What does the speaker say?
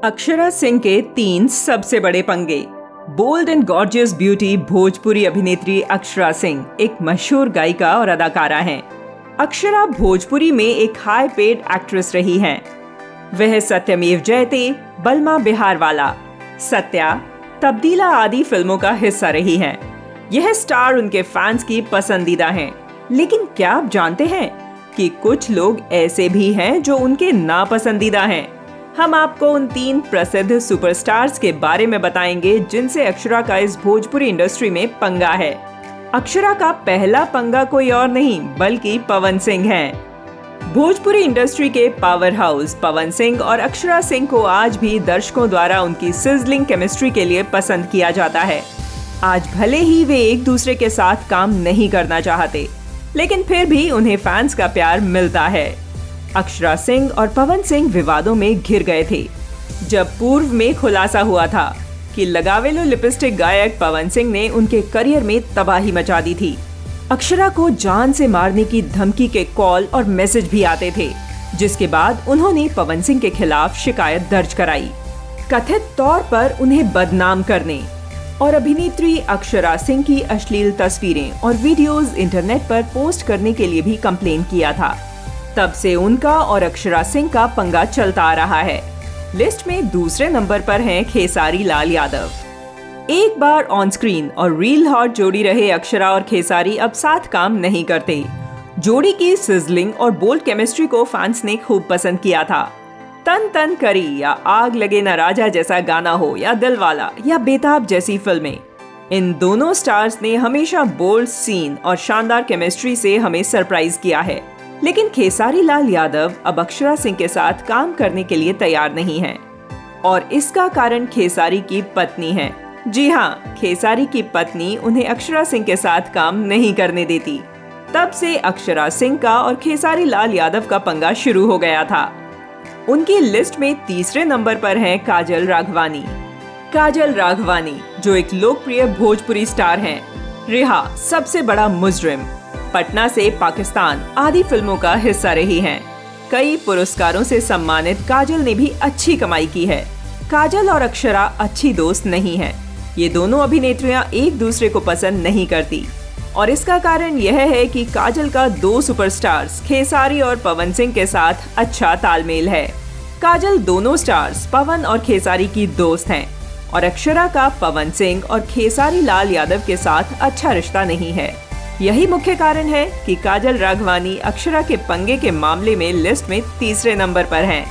अक्षरा सिंह के 3 सबसे बड़े पंगे। Bold and gorgeous beauty Bhojpuri अभिनेत्री अक्षरा सिंह एक मशहूर गायिका और अदाकारा हैं। अक्षरा भोजपुरी में एक हाई पेड एक्ट्रेस रही हैं। वह सत्यमेव जयते, बलमा बिहारवाला, सत्या, तब्दीला आदि फिल्मों का हिस्सा रही हैं। यह स्टार उनके फैंस की पसंदीदा हैं। लेकिन क्या आप जानते हैं कि कुछ लोग ऐसे भी हैं जो उनके नापसंदीदा हैं? हम आपको उन 3 प्रसिद्ध सुपरस्टार्स के बारे में बताएंगे जिनसे अक्षरा का इस भोजपुरी इंडस्ट्री में पंगा है। अक्षरा का पहला पंगा कोई और नहीं बल्कि पवन सिंह हैं। भोजपुरी इंडस्ट्री के पावर हाउस पवन सिंह और अक्षरा सिंह को आज भी दर्शकों द्वारा उनकी सिजलिंग केमिस्ट्री के लिए पसंद किया जाता है। आज भले ही वे एक दूसरे के साथ काम नहीं करना चाहते, लेकिन फिर भी उन्हें फैंस का प्यार मिलता है। अक्षरा सिंह और पवन सिंह विवादों में घिर गए थे जब पूर्व में खुलासा हुआ था कि लगावेलो लिपस्टिक गायक पवन सिंह ने उनके करियर में तबाही मचा दी थी। अक्षरा को जान से मारने की धमकी के कॉल और मैसेज भी आते थे, जिसके बाद उन्होंने पवन सिंह के खिलाफ शिकायत दर्ज कराई, कथित तौर पर उन्हें बदनाम करने और अभिनेत्री अक्षरा सिंह की अश्लील तस्वीरें और वीडियोस इंटरनेट पर पोस्ट करने के लिए भी कंप्लेन किया था। तब से उनका और अक्षरा सिंह का पंगा चलता आ रहा है। लिस्ट में दूसरे नंबर पर हैं खेसारी लाल यादव। एक बार ऑन स्क्रीन और रील हॉट जोड़ी रहे अक्षरा और खेसारी अब साथ काम नहीं करते। जोड़ी की सिजलिंग और बोल्ड केमिस्ट्री को फैंस ने खूब पसंद किया था। तन तन करी या आग लगे न राजा जैसा गाना हो या दिलवाला या बेताब जैसी फिल्में, इन दोनों स्टार्स ने हमेशा बोल्ड सीन और शानदार केमिस्ट्री से हमें सरप्राइज किया है। लेकिन खेसारी लाल यादव अब अक्षरा सिंह के साथ काम करने के लिए तैयार नहीं हैं और इसका कारण खेसारी की पत्नी है। जी हाँ, खेसारी की पत्नी उन्हें अक्षरा सिंह के साथ काम नहीं करने देती। तब से अक्षरा सिंह का और खेसारी लाल यादव का पंगा शुरू हो गया था। उनकी लिस्ट में तीसरे नंबर पर हैं काजल राघवानी। काजल राघवानी जो एक लोकप्रिय भोजपुरी स्टार हैं। रिहा, सबसे बड़ा मुजरिम, पटना से पाकिस्तान आदि फिल्मों का हिस्सा रही हैं। कई पुरस्कारों से सम्मानित काजल ने भी अच्छी कमाई की है। काजल और अक्षरा अच्छी दोस्त नहीं हैं। ये दोनों अभिनेत्रियां एक दूसरे को पसंद नहीं करती और इसका कारण यह है कि काजल का 2 सुपरस्टार्स खेसारी और पवन सिंह के साथ अच्छा तालमेल है। काजल दोनों स्टार्स पवन और खेसारी की दोस्त हैं और अक्षरा का पवन सिंह और खेसारी लाल यादव के साथ अच्छा रिश्ता नहीं है। यही मुख्य कारण है कि काजल राघवानी अक्षरा के पंगे के मामले में लिस्ट में तीसरे नंबर पर हैं।